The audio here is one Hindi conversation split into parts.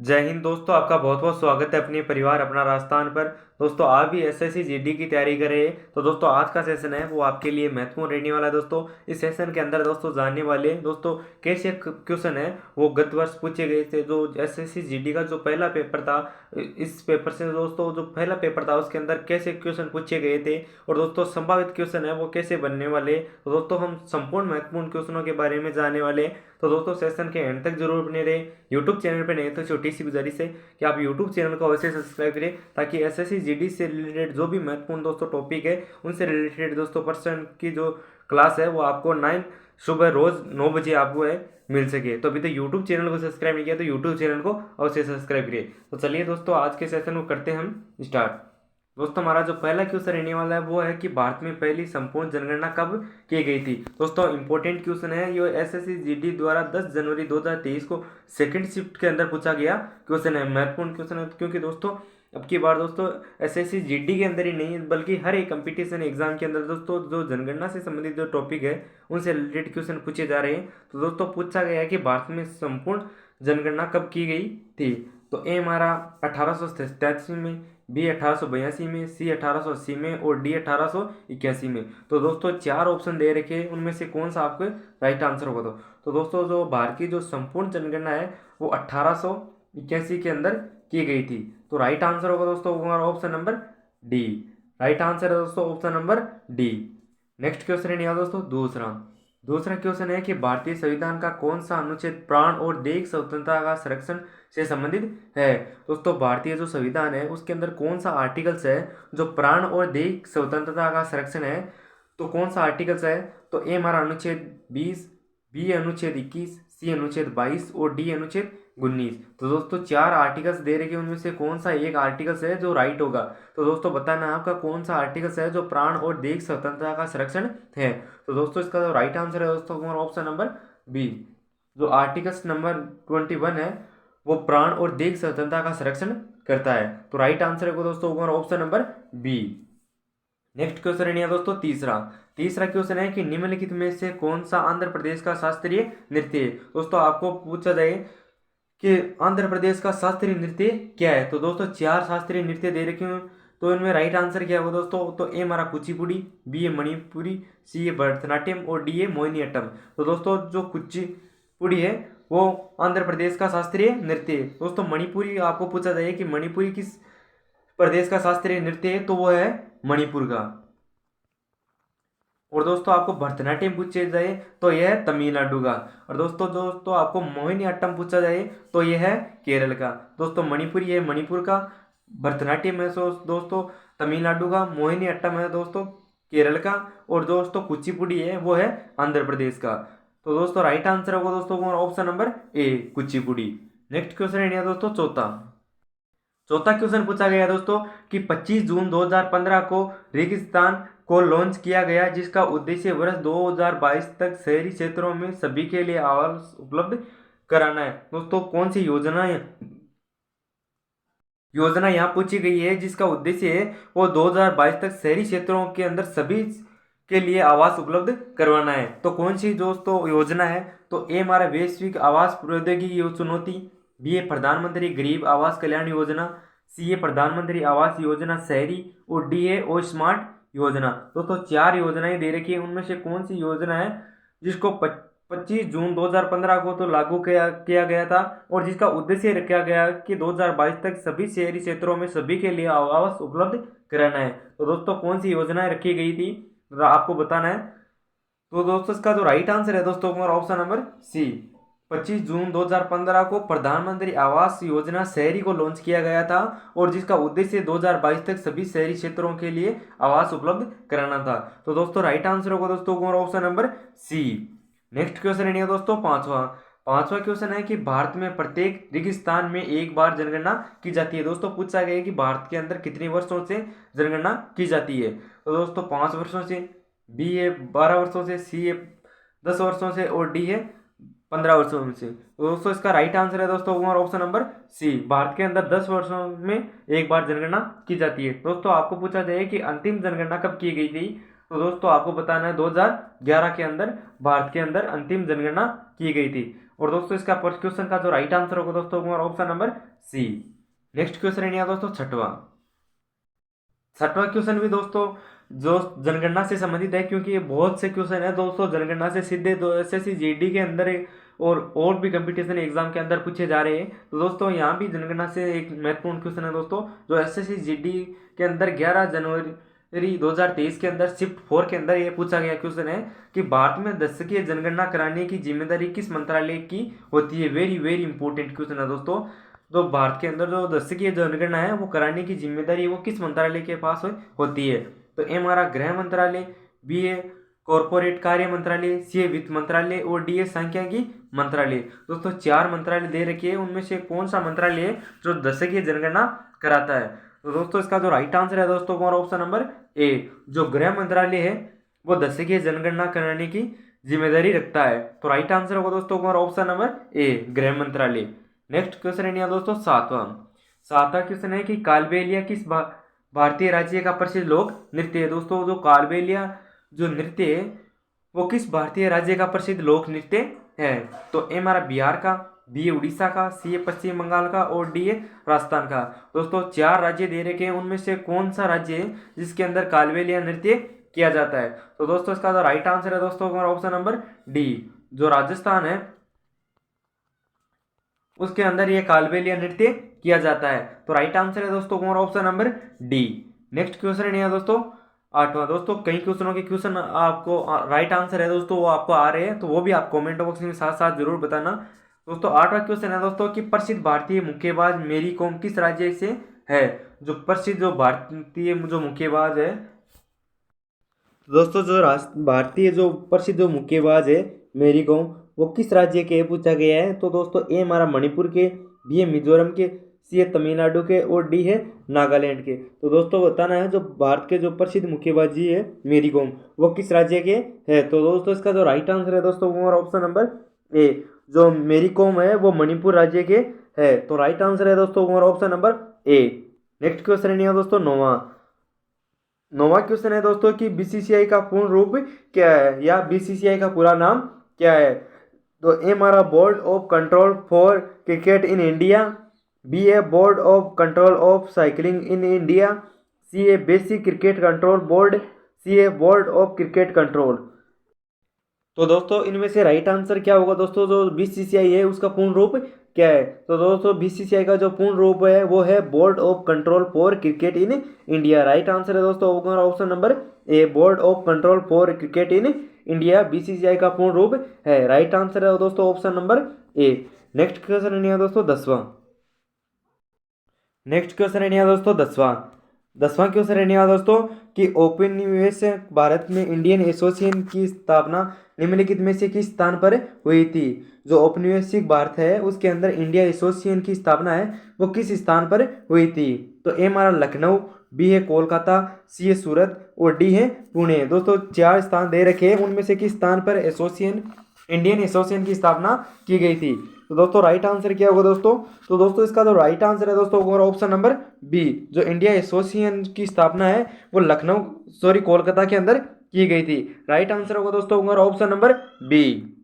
जय हिंद दोस्तों, आपका बहुत बहुत स्वागत है अपने परिवार अपना राजस्थान पर। दोस्तों आप भी एसएससी जीडी की तैयारी कर रहे हैं तो दोस्तों आज का सेशन है वो आपके लिए महत्वपूर्ण रहने वाला है। दोस्तों इस सेशन के अंदर दोस्तों जानने वाले हैं दोस्तों कैसे क्वेश्चन है वो गत वर्ष पूछे गए थे। जो एसएससी जीडी का जो पहला पेपर था, इस पेपर से दोस्तों जो पहला पेपर था उसके अंदर कैसे क्वेश्चन पूछे गए थे और दोस्तों संभावित क्वेश्चन है वो कैसे बनने वाले। तो दोस्तों हम संपूर्ण महत्वपूर्ण क्वेश्चनों के बारे में जानने वाले हैं। तो दोस्तों सेशन के एंड तक जरूर बने रहे। यूट्यूब चैनल पर नहीं तो छोटी सी गुजारिश है कि आप यूट्यूब चैनल को अवश्य सब्सक्राइब करें ताकि एसएससी जीडी से रिलेटेड जो भी महत्वपूर्ण दोस्तों टॉपिक है उनसे रिलेटेड दोस्तों पर्सन की जो क्लास है वो आपको सुबह रोज 9 बजे आपको है मिल सके। तो अभी तो यूट्यूब चैनल को सब्सक्राइब नहीं किया तो यूट्यूब चैनल को अवश्य सब्सक्राइब करिए। तो चलिए दोस्तों आज के सेशन को करते हैं हम स्टार्ट। दोस्तों हमारा जो पहला क्वेश्चन रहने वाला है वो है कि भारत में पहली संपूर्ण जनगणना कब की गई थी। दोस्तों इंपॉर्टेंट क्वेश्चन है, ये एसएससी जीडी द्वारा 10 जनवरी 2023 को सेकंड शिफ्ट के अंदर पूछा गया क्वेश्चन है। महत्वपूर्ण क्वेश्चन है क्योंकि दोस्तों अब की बार दोस्तों एसएससी जीडी के अंदर ही नहीं बल्कि हर एक कंपटीशन एग्जाम के अंदर दोस्तों जो जनगणना से संबंधित जो टॉपिक है उनसे रिलेटेड क्वेश्चन पूछे जा रहे हैं। तो दोस्तों पूछा गया है कि भारत में संपूर्ण जनगणना कब की गई थी। तो ए हमारा 1887 में, बी 1882 में, सी 1880 में और डी 1881 में। तो दोस्तों चार ऑप्शन दे रखे हैं, उनमें से कौन सा आपको राइट आंसर होगा। तो दोस्तों जो भारत की जो संपूर्ण जनगणना है वो 1881 के अंदर की गई थी। तो राइट आंसर होगा दोस्तों हमारा option number D. Right answer है दोस्तों option number D. Next question है दोस्तों दूसरा क्वेश्चन है कि भारतीय संविधान का कौन सा अनुच्छेद प्राण और देह स्वतंत्रता का संरक्षण से संबंधित है। दोस्तों भारतीय जो संविधान है उसके अंदर कौन सा आर्टिकल्स है जो प्राण और देह स्वतंत्रता का संरक्षण है। तो कौन सा आर्टिकल्स है, तो ए हमारा अनुच्छेद 20, बी अनुच्छेद 21, सी अनुच्छेद 22 और डी अनुच्छेद 19। तो दोस्तों चार आर्टिकल्स दे रखे उनमें से कौन सा एक आर्टिकल्स है जो राइट होगा। तो दोस्तों बताना आपका कौन सा आर्टिकल्स है जो प्राण और देह स्वतंत्रता का संरक्षण है। तो दोस्तों इसका जो राइट आंसर है दोस्तों हमारा ऑप्शन नंबर बी। जो आर्टिकल्स नंबर 21 है वो प्राण और देह स्वतंत्रता का संरक्षण करता है। तो राइट आंसर है दोस्तों हमारा option number B. Next question है दोस्तों तीसरा क्वेश्चन है कि निम्नलिखित में से कौन सा आंध्र प्रदेश का शास्त्रीय नृत्य है। दोस्तों आपको पूछा जाए कि आंध्र प्रदेश का शास्त्रीय नृत्य क्या है। तो दोस्तों चार शास्त्रीय नृत्य दे रखे हैं, तो इनमें राइट आंसर क्या होगा दोस्तों। तो ए हमारा कुचिपुड़ी, बी ए मणिपुरी, सी ए भरतनाट्यम और डी ए मोहिनीअट्टम। तो दोस्तों जो कुचिपुड़ी है वो आंध्र प्रदेश का शास्त्रीय नृत्य है। दोस्तों मणिपुरी आपको पूछा जाए कि मणिपुरी किस प्रदेश का शास्त्रीय नृत्य है, तो वो है मणिपुर का। और दोस्तों आपको भरतनाट्यम पूछा जाए तो यह है तमिलनाडु का। और दोस्तों आपको मोहिनीअट्टम पूछा जाए तो यह है केरल का। दोस्तों मणिपुरी है मणिपुर का, भरतनाट्यम है दोस्तों तमिलनाडु का, मोहिनीअट्टम है दोस्तों केरल का और दोस्तों कुचिपुड़ी है वो है आंध्र प्रदेश का। तो दोस्तों राइट आंसर होगा दोस्तों option number A Kuchipudi. Next question है दोस्तों चौथा क्वेश्चन पूछा गया दोस्तों कि 25 जून 2015 को रेगिस्तान को लॉन्च किया गया जिसका उद्देश्य वर्ष 2022 तक शहरी क्षेत्रों में सभी के लिए आवास उपलब्ध कराना है। दोस्तों कौन सी योजना यहाँ पूछी गई है जिसका उद्देश्य है वो 2022 तक शहरी क्षेत्रों के अंदर सभी के लिए आवास उपलब्ध करवाना है। तो कौन सी दोस्तों योजना है, तो ए हमारा वैश्विक आवास प्रौद्योगिकी चुनौती, बी ए प्रधानमंत्री गरीब आवास कल्याण योजना, सी ए प्रधानमंत्री आवास योजना शहरी और डी ए ओ स्मार्ट योजना। दोस्तों चार योजनाएं दे रखी है, उनमें से कौन सी योजना है जिसको 25 जून 2015 को तो लागू किया गया था और जिसका उद्देश्य रखा गया कि 2022 तक सभी शहरी क्षेत्रों में सभी के लिए आवास उपलब्ध कराना है। तो दोस्तों कौन सी योजनाएं रखी गई थी आपको बताना है। तो दोस्तों इसका जो राइट आंसर है दोस्तों हमारा ऑप्शन नंबर सी। 25 जून 2015 को प्रधानमंत्री आवास योजना शहरी को लॉन्च किया गया था और जिसका उद्देश्य 2022 तक सभी शहरी क्षेत्रों के लिए आवास उपलब्ध कराना था। तो दोस्तों राइट आंसर होगा दोस्तों हमारा option number C. Next question है दोस्तों पांचवा क्वेश्चन है कि भारत में प्रत्येक रेगिस्तान में एक बार जनगणना की जाती है। दोस्तों पूछा गया है कि भारत के अंदर कितने वर्षों से जनगणना की जाती है। तो दोस्तों 5 वर्षों से, बी ए 12 वर्षों से, सी ए 10 वर्षों से और डी है 15 वर्षों से। तो दोस्तों इसका राइट आंसर है दोस्तों हमारा ऑप्शन नंबर सी। भारत के अंदर 10 वर्षों में एक बार जनगणना की जाती है। दोस्तों आपको पूछा जाए कि अंतिम जनगणना कब की गई थी। तो दोस्तों आपको बताना है 2011 के अंदर भारत के अंदर अंतिम जनगणना की गई थी। और दोस्तों इसका फर्स्ट क्वेश्चन का जो राइट आंसर होगा दोस्तों option number C. Next question है दोस्तों छठवां क्वेश्चन भी दोस्तों जो जनगणना से संबंधित है, क्योंकि ये बहुत से क्वेश्चन है दोस्तों जनगणना से सीधे एसएससी जीडी के अंदर और भी कंपटीशन एग्जाम के अंदर पूछे जा रहे हैं। तो दोस्तों यहाँ भी जनगणना से एक महत्वपूर्ण क्वेश्चन है दोस्तों, जो एसएससी जीडी के अंदर 11 जनवरी 2023 के अंदर शिफ्ट 4 के अंदर ये पूछा गया क्वेश्चन है कि भारत में दशकीय जनगणना कराने की जिम्मेदारी किस मंत्रालय की होती है। वेरी वेरी इंपॉर्टेंट क्वेश्चन है दोस्तों। तो भारत के अंदर जो दशकीय जनगणना है वो कराने की जिम्मेदारी वो किस मंत्रालय के पास होती है। तो ए हमारा गृह मंत्रालय, बी है कॉरपोरेट कार्य मंत्रालय, सी है वित्त मंत्रालय और डी है सांख्यिकी मंत्रालय। दोस्तों 4 मंत्रालय दे रखे हैं, उनमें से कौन सा मंत्रालय है जो दशकीय जनगणना कराता है। तो दोस्तों इसका जो राइट आंसर है दोस्तों ऑप्शन नंबर ए, जो गृह मंत्रालय है वो दशकीय जनगणना कराने की जिम्मेदारी रखता है। तो राइट आंसर होगा दोस्तों ऑप्शन नंबर ए, गृह मंत्रालय। नेक्स्ट क्वेश्चन है दोस्तों सातवां क्वेश्चन है कि कालबेलिया किस भारतीय राज्य का प्रसिद्ध लोक नृत्य है। दोस्तों जो कालबेलिया जो नृत्य है वो किस भारतीय राज्य का प्रसिद्ध लोक नृत्य है। तो ए हमारा बिहार का, बी है उड़ीसा का, सी है पश्चिम बंगाल का और डी है राजस्थान का। दोस्तों 4 राज्य दे रखे हैं, उनमें से कौन सा राज्य है जिसके अंदर कालबेलिया नृत्य किया जाता है। तो दोस्तों इसका जो राइट आंसर है दोस्तों ऑप्शन नंबर डी, जो राजस्थान है उसके अंदर ये कालबेलिया नृत्य किया जाता है। तो राइट आंसर है दोस्तों option number D. Next question है दोस्तों 8वां। दोस्तों कई क्वेश्चनों के क्वेश्चन आपको राइट आंसर है दोस्तों वो आपको आ रहे हैं, तो वो भी आप कमेंट बॉक्स में साथ साथ जरूर बताना। दोस्तों 8वां क्वेश्चन है दोस्तों कि प्रसिद्ध भारतीय मुक्केबाज मेरी कॉम किस राज्य से है। जो प्रसिद्ध जो भारतीय जो मुक्केबाज है दोस्तों, जो भारतीय जो प्रसिद्ध जो मुक्केबाज है मेरी कॉम वो किस राज्य के पूछा गया है। तो दोस्तों ए हमारा मणिपुर के, बी है मिजोरम के, सी है तमिलनाडु के और डी है नागालैंड के। तो दोस्तों बताना है जो भारत के जो प्रसिद्ध मुक्केबाजी है मेरी कॉम वो किस राज्य के है। तो दोस्तों इसका जो राइट आंसर है दोस्तों ऑप्शन नंबर ए, जो मेरी कॉम है वो मणिपुर राज्य के है। तो राइट आंसर है दोस्तों option number A. Next question है दोस्तों नौवां क्वेश्चन है दोस्तों कि बीसीसीआई का पूर्ण रूप क्या है या बीसीसीआई का पूरा नाम क्या है। तो ए हमारा board of control for cricket in India, B a board of control of cycling in India, C a basic cricket control board, C a board of cricket control. तो दोस्तों इनमें से राइट आंसर क्या होगा दोस्तों, जो बीसीसीआई है उसका पूर्ण रूप क्या है। तो दोस्तों बीसीसीआई का जो पूर्ण रूप है वो है board of control for cricket in India. Right answer है दोस्तों option number A, board of control for cricket in India BCCI का पूर्ण रूप है। राइट आंसर है दोस्तों option number A. Next question है दोस्तों 10वां। नेक्स्ट क्वेश्चन है दोस्तों 10वां क्वेश्चन रहने वाला दोस्तों कि औपनिवेशिक भारत में इंडियन एसोसिएशन की स्थापना निम्नलिखित में से किस स्थान पर हुई थी। जो औपनिवेशिक भारत है उसके अंदर इंडिया एसोसिएशन की स्थापना है वो किस स्थान पर हुई थी। तो ए हमारा लखनऊ, बी है कोलकाता, सी है सूरत और डी है पुणे। दोस्तों 4 स्थान दे रखे हैं, उनमें से किस स्थान पर इंडियन एसोसिएशन की स्थापना की गई थी। तो दोस्तों राइट आंसर क्या होगा दोस्तों। तो दोस्तों इसका जो राइट आंसर है दोस्तों ऑप्शन नंबर बी, जो इंडिया एसोसिएशन की स्थापना है वो कोलकाता के अंदर की गई थी। राइट आंसर होगा दोस्तों option number B.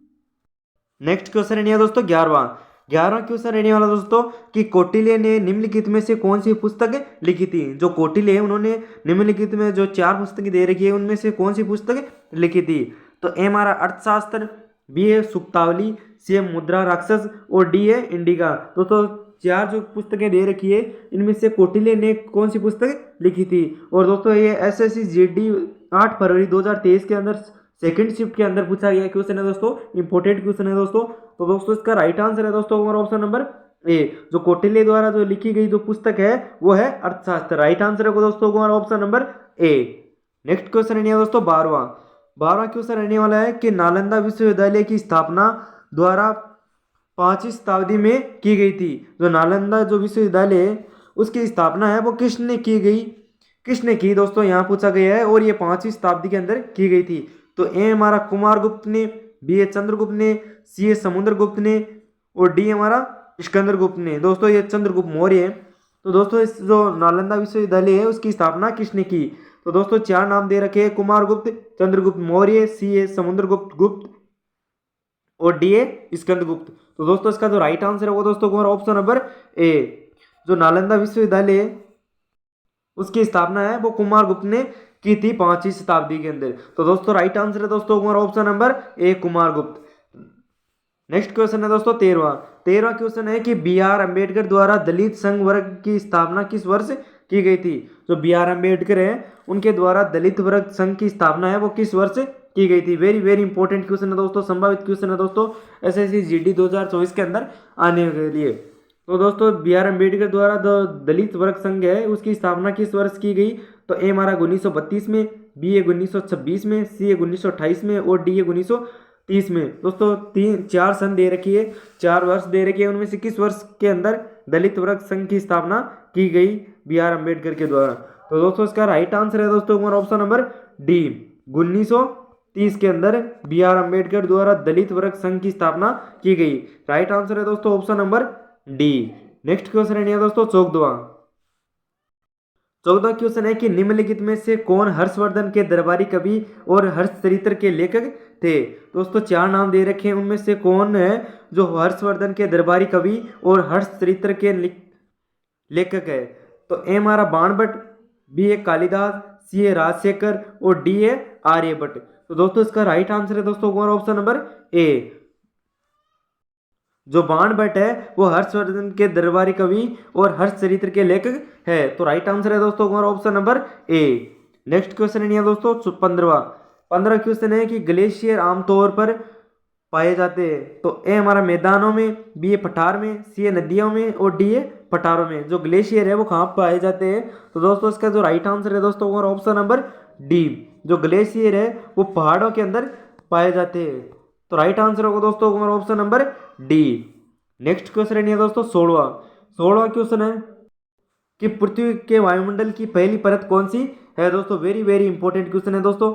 Next question है दोस्तों 11वां क्वेश्चन रहने वाला दोस्तों कि कौटिल्य ने निम्नलिखित में से कौन सी पुस्तक लिखी थी। जो कौटिल्य है उन्होंने निम्नलिखित में जो 4 पुस्तकें दे रखी है उनमें से कौन सी पुस्तक लिखी थी। तो ए हमारा अर्थशास्त्र, बी है सुक्तावली, सी है मुद्रा राक्षस और डी है इंडिका। दोस्तों 4 जो पुस्तकें दे रखी है इनमें से कौटिल्य ने कौन सी पुस्तक लिखी थी। और दोस्तों ये एसएससी जीडी 8 फरवरी 2023 के अंदर सेकंड शिफ्ट के अंदर पूछा गया क्वेश्चन है दोस्तों, इंपॉर्टेंट क्वेश्चन है दोस्तों। तो दोस्तों इसका राइट आंसर है दोस्तों ऑप्शन नंबर ए, जो कौटिल्य द्वारा जो लिखी गई जो पुस्तक है वो है अर्थशास्त्र। राइट आंसर है दोस्तों option number A. Next question है दोस्तों 12वां क्वेश्चन रहने वाला है कि नालंदा विश्वविद्यालय की स्थापना द्वारा 5वीं शताब्दी में की गई थी। जो नालंदा जो विश्वविद्यालय है उसकी स्थापना है वो किसने की दोस्तों, यहाँ पूछा गया है और ये 5वीं शताब्दी के अंदर की गई थी। तो ए हमारा कुमारगुप्त ने, बी ए चंद्रगुप्त ने, सी ए समुद्रगुप्त ने और डी हमारा स्कंदरगुप्त ने। दोस्तों ये चंद्रगुप्त मौर्य है। तो दोस्तों इस जो नालंदा विश्वविद्यालय है उसकी स्थापना किसने की। तो दोस्तों 4 नाम दे रखे हैं, कुमारगुप्त, चंद्रगुप्त मौर्य, सी समुद्रगुप्त गुप्त और डी स्कंदगुप्त। तो दोस्तों इसका जो राइट आंसर है वो दोस्तों हमारा ऑप्शन नंबर ए, जो नालंदा विश्वविद्यालय है उसकी स्थापना है वो कुमारगुप्त ने की थी 5वीं शताब्दी के अंदर। तो दोस्तों राइट आंसर है दोस्तों हमारा option number A, Kumaragupta. Next question है दोस्तों 13वां क्वेश्चन है कि बी आर अम्बेडकर द्वारा दलित संघ वर्ग की स्थापना किस वर्ष की गई थी। जो बी आर अम्बेडकर है उनके द्वारा दलित वर्ग संघ की स्थापना है वो किस वर्ष की गई थी। वेरी वेरी इंपॉर्टेंट क्वेश्चन है दोस्तों, संभावित क्वेश्चन है दोस्तों एसएससी जीडी 2024 के अंदर आने के लिए। तो दोस्तों बी आर अम्बेडकर द्वारा जो दलित वर्ग संघ है उसकी स्थापना किस वर्ष की गई। तो ए हमारा 1932 में, बी ए 1926 में, सी ए 1928 में और डी ए 1930 में। दोस्तों 4 सन दे रखी है, 4 वर्ष दे रखी है, उनमें से किस वर्ष के अंदर दलित वर्ग संघ की स्थापना की गई बी आर अम्बेडकर के द्वारा। तो दोस्तों इसका राइट आंसर है दोस्तों हमारा ऑप्शन नंबर डी, 1930 के अंदर बी आर अम्बेडकर द्वारा दलित वर्ग संघ की स्थापना की गई। राइट आंसर है दोस्तों option number D. Next question है दोस्तों 14वां क्वेश्चन है कि निम्नलिखित में से कौन हर्षवर्धन के दरबारी कवि और हर्षचरित्र के लेखक थे। दोस्तों 4 नाम दे रखे हैं, उनमें से कौन है जो हर्षवर्धन के दरबारी कवि और हर्षचरित्र के लेखक है। तो ए हमारा बाणभट्ट, बी ए कालिदास, सी ए राजशेखर और डी ए आर्यभट्ट। तो दोस्तों इसका राइट आंसर है दोस्तों हमारा ऑप्शन नंबर ए, जो बाणभट्ट है वो हर्षवर्धन के दरबारी कवि और हर्षचरित्र के लेखक है। तो राइट आंसर है दोस्तों हमारा option number A. Next question है दोस्तों 15वां क्वेश्चन है कि ग्लेशियर आमतौर पर पाए जाते हैं। तो ए हमारा मैदानों में, बी ए पठार में, सी ए नदियों में और डी ए पठारों में। जो ग्लेशियर है वो कहाँ पाए जाते हैं। तो दोस्तों इसका जो राइट आंसर है दोस्तों हमारा ऑप्शन नंबर डी, जो ग्लेशियर है वो पहाड़ों के अंदर पाए जाते हैं। तो राइट आंसर होगा दोस्तों हमारा option number D. Next question है दोस्तों 16वां क्वेश्चन है कि पृथ्वी के वायुमंडल की पहली परत कौन सी है। दोस्तों वेरी वेरी इंपॉर्टेंट क्वेश्चन है दोस्तों,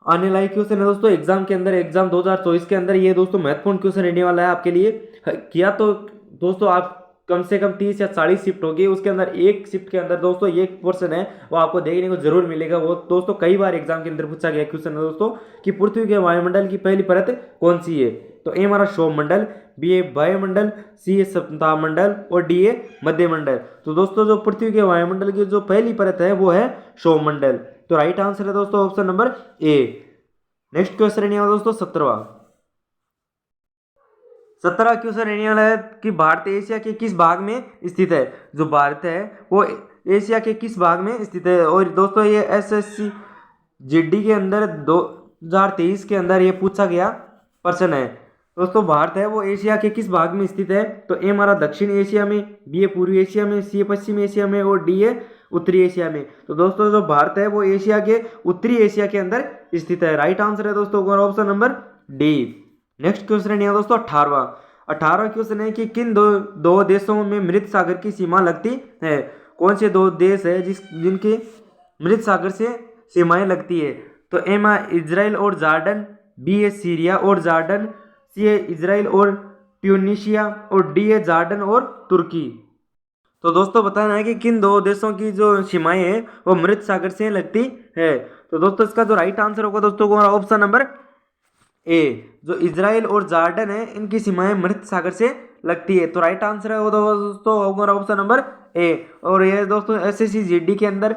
आने लायक क्वेश्चन है दोस्तों एग्जाम के अंदर, एग्जाम 2024 के अंदर ये दोस्तों महत्वपूर्ण क्वेश्चन रहने वाला है आपके लिए। किया तो दोस्तों आप कम से कम 30 या 40 शिफ्ट होगी, उसके अंदर एक शिफ्ट के अंदर दोस्तों एक क्वेश्चन है वो आपको देखने को जरूर मिलेगा। वो दोस्तों कई बार एग्जाम के अंदर पूछा गया क्वेश्चन है दोस्तों कि पृथ्वी के वायुमंडल की पहली परत कौन सी है। तो ए हमारा सौरमंडल, बी ए वायुमंडल, सी ए सप्ताहमंडल और डी ए मध्यमंडल। तो दोस्तों जो पृथ्वी के वायुमंडल की जो पहली परत है वो है सौरमंडल। तो राइट आंसर है दोस्तों option number A. Next question है दोस्तों 17वां क्वेश्चन रहने वाला है कि भारत एशिया के किस भाग में स्थित है। जो भारत है वो एशिया के किस भाग में स्थित है। और दोस्तों ये एसएससी जीडी के अंदर 2023 के अंदर ये पूछा गया प्रश्न है। दोस्तों भारत है वो एशिया के किस भाग में स्थित है। तो ए हमारा दक्षिण एशिया में, बी ए पूर्वी एशिया में, सी ए पश्चिम एशिया में और डी ए उत्तरी एशिया में। तो दोस्तों जो भारत है वो एशिया के उत्तरी एशिया के अंदर स्थित है। राइट आंसर है दोस्तों option number D. Next question है दोस्तों 18वां क्वेश्चन है कि किन दो देशों में मृत सागर की सीमा लगती है। कौन से 2 देश है जिनके मृत सागर से सीमाएं लगती है। तो ए इजराइल और जॉर्डन, बी ए सीरिया और जॉर्डन, सी ए इजराइल और ट्यूनीशिया और डी ए जॉर्डन और तुर्की। तो दोस्तों बताना है कि किन 2 देशों की जो सीमाएं हैं वो मृत सागर से लगती है। तो दोस्तों इसका जो राइट आंसर होगा दोस्तों ऑप्शन नंबर ए, जो इजराइल और जॉर्डन है इनकी सीमाएं मृत सागर से लगती है। तो राइट आंसर है वो दोस्तों होगा ऑप्शन नंबर ए। और ये दोस्तों एसएससी जीडी के अंदर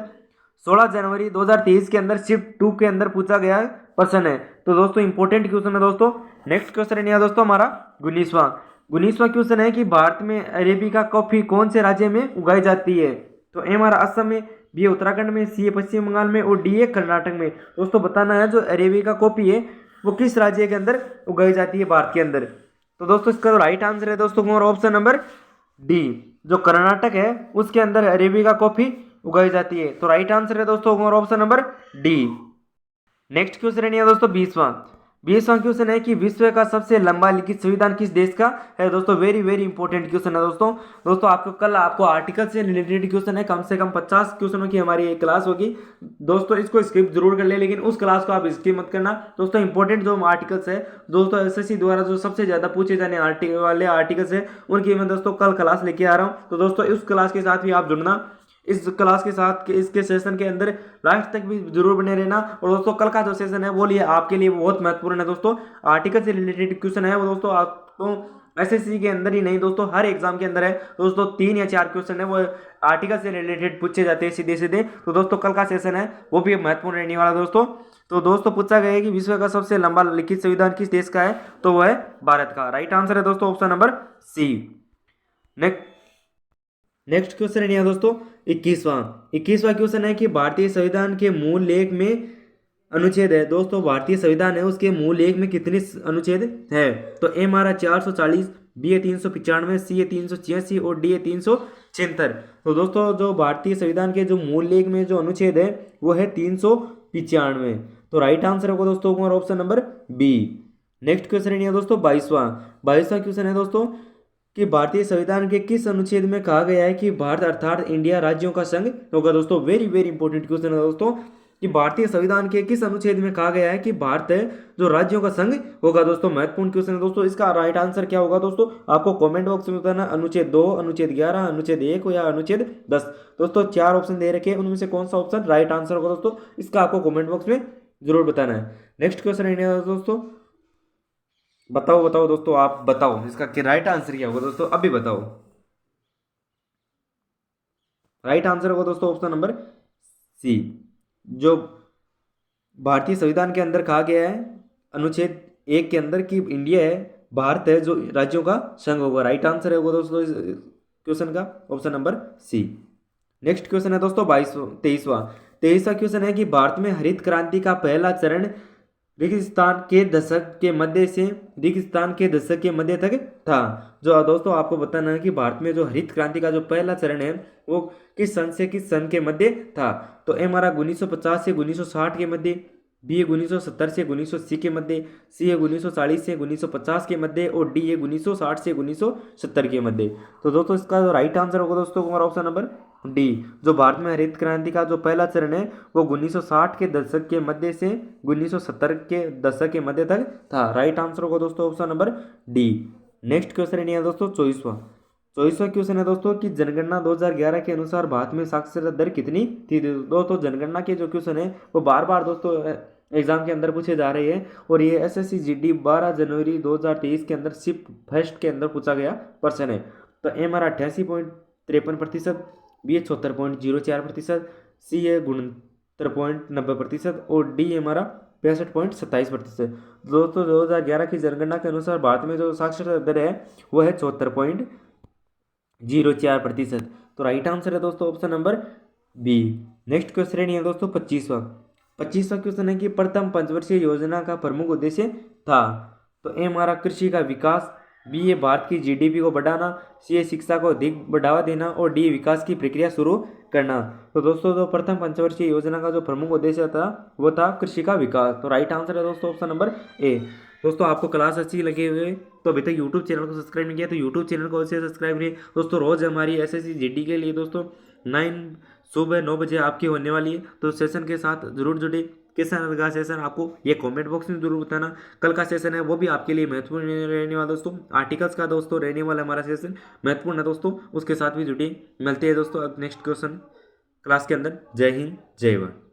16 जनवरी 2023 के अंदर शिफ्ट 2 के अंदर पूछा गया प्रश्न है। तो दोस्तों इंपॉर्टेंट क्वेश्चन है दोस्तों। नेक्स्ट क्वेश्चन है दोस्तों हमारा 19वां क्वेश्चन है कि भारत में अरेबिका कॉफी कौन से राज्य में उगाई जाती है। तो ए हमारा असम में, बी ए उत्तराखंड में, सी ए पश्चिम बंगाल में और डी ए कर्नाटक में। दोस्तों बताना है जो अरेबिका कॉफी है वो किस राज्य के अंदर उगाई जाती है भारत के अंदर। तो दोस्तों इसका राइट आंसर है दोस्तों ऑप्शन नंबर डी, जो कर्नाटक है उसके अंदर अरेबिका कॉफी उगाई जाती है। तो राइट आंसर है दोस्तों option number D. Next question है दोस्तों 20वां क्वेश्चन है कि विश्व का सबसे लंबा लिखित संविधान किस देश का है। दोस्तों वेरी वेरी इंपॉर्टेंट क्वेश्चन है दोस्तों आपको कल आर्टिकल से रिलेटेड क्वेश्चन है, कम से कम 50 क्वेश्चनों की हमारी एक क्लास होगी दोस्तों। इसको स्किप जरूर कर ले, लेकिन उस क्लास को आप स्किप मत करना दोस्तों। इंपॉर्टेंट जो आर्टिकल्स है दोस्तों एसएससी द्वारा जो सबसे ज्यादा पूछे जाने वाले आर्टिकल्स है उनकी मैं दोस्तों कल क्लास लेके आ रहा हूँ। तो दोस्तों उस क्लास के साथ भी आप जुड़ना। इस क्लास के साथ इसके सेशन के अंदर लास्ट तक भी जरूर बने रहना। और दोस्तों कल का जो सेशन है वो लिए आपके लिए बहुत महत्वपूर्ण है दोस्तों। आर्टिकल से रिलेटेड क्वेश्चन है वो दोस्तों आपको एसएससी के अंदर ही नहीं दोस्तों हर एग्जाम के अंदर है दोस्तों 3 या 4 क्वेश्चन है वो आर्टिकल से रिलेटेड पूछे जाते हैं सीधे सीधे। तो दोस्तों कल का सेशन है वो भी महत्वपूर्ण रहने वाला दोस्तों। तो दोस्तों पूछा गया है कि विश्व का सबसे लंबा लिखित संविधान किस देश का है, तो वह है भारत का। राइट आंसर है दोस्तों option number C. Next question है दोस्तों 21वां क्वेश्चन है कि भारतीय संविधान के मूल लेख में अनुच्छेद है। दोस्तों भारतीय संविधान है उसके मूल लेख में कितने अनुच्छेद है, तो ए हमारा 440, बी है 395, सी है 386 और डी है 376। तो दोस्तों जो भारतीय संविधान के जो मूल लेख में जो अनुच्छेद है वो है 395। तो राइट आंसर होगा दोस्तों हमारा option number B. Next question है दोस्तों 22वां क्वेश्चन है दोस्तों कि भारतीय संविधान के किस अनुच्छेद में कहा गया है कि भारत अर्थात इंडिया राज्यों का संघ होगा। दोस्तों वेरी वेरी इंपॉर्टेंट क्वेश्चन है दोस्तों कि भारतीय संविधान के किस अनुच्छेद में कहा गया है कि भारत जो राज्यों का संघ होगा। दोस्तों महत्वपूर्ण क्वेश्चन है दोस्तों। इसका राइट आंसर क्या होगा दोस्तों आपको कमेंट बॉक्स में बताना। अनुच्छेद 2, अनुच्छेद 11, अनुच्छेद 1 या अनुच्छेद 10। दोस्तों 4 ऑप्शन दे रखे हैं उनमें से कौन सा ऑप्शन राइट आंसर होगा दोस्तों इसका आपको कमेंट बॉक्स में जरूर बताना है। नेक्स्ट क्वेश्चन है दोस्तों बताओ दोस्तों आप बताओ इसका राइट आंसर क्या होगा दोस्तों अभी बताओ। राइट आंसर होगा दोस्तों ऑप्शन नंबर सी। जो भारतीय संविधान के अंदर कहा गया है अनुच्छेद 1 के अंदर कि इंडिया है भारत है जो राज्यों का संघ होगा। राइट आंसर होगा दोस्तों इस क्वेश्चन का option number C. Next question है दोस्तों 23वां क्वेश्चन है कि भारत में हरित क्रांति का पहला चरण रेगिस्तान के दशक के मध्य तक था। जो दोस्तों आपको बताना है कि भारत में जो हरित क्रांति का जो पहला चरण है वो किस सन से किस सन के मध्य था, तो ए हमारा 1950 से 1960 के मध्य, बी 1970 से 1980 के मध्य, सी है 1940 से 1950 के मध्य और डी है 1960 से 1970 के मध्य। तो दोस्तों इसका जो राइट आंसर होगा दोस्तों हमारा ऑप्शन नंबर डी। जो भारत में हरित क्रांति का जो पहला चरण है वो 1960 के दशक के मध्य से 1970 के दशक के मध्य तक था। राइट आंसर होगा दोस्तों option number D. Next question है दोस्तों 24वां क्वेश्चन है दोस्तों कि जनगणना 2011 के अनुसार भारत में साक्षरता दर कितनी थी। दोस्तों जनगणना के जो क्वेश्चन है वो बार बार दोस्तों एग्जाम के अंदर पूछे जा रहे हैं और ये एसएससी जीडी 12 जनवरी 2023 के अंदर शिफ्ट फर्स्ट के अंदर पूछा गया प्रश्न है। तो ए हमारा 88.53%, बी है 76.04%, सी है 69.90% और डी हमारा 65.27%। दोस्तों 2011 की जनगणना के अनुसार भारत में जो साक्षरता दर है वो है 74.04%। तो राइट आंसर है दोस्तों option number B. Next question है दोस्तों 25वां क्वेश्चन है कि प्रथम पंचवर्षीय योजना का प्रमुख उद्देश्य था। तो ए हमारा कृषि का विकास, बी है भारत की जीडीपी को बढ़ाना, सी है शिक्षा को अधिक बढ़ावा देना और डी विकास की प्रक्रिया शुरू करना। तो दोस्तों जो प्रथम पंचवर्षीय योजना का जो प्रमुख उद्देश्य था वो था कृषि का विकास। तो राइट आंसर है दोस्तों ऑप्शन नंबर ए। दोस्तों आपको क्लास अच्छी लगे हुए तो अभी तक यूट्यूब चैनल को सब्सक्राइब नहीं किया तो यूट्यूब चैनल को अवश्य सब्सक्राइब करिए। दोस्तों रोज हमारी एसएससी जीडी के लिए दोस्तों सुबह 9 बजे आपकी होने वाली है, तो सेशन के साथ जरूर जुड़े। कैसा लगा सेशन आपको ये कमेंट बॉक्स में जरूर बताना। कल का सेशन है वो भी आपके लिए महत्वपूर्ण रहने वाला दोस्तों। आर्टिकल्स का दोस्तों रहने वाला हमारा सेशन महत्वपूर्ण है दोस्तों, उसके साथ भी जुड़िए। मिलते हैं दोस्तों नेक्स्ट क्वेश्चन क्लास के अंदर। जय हिंद जय भारत।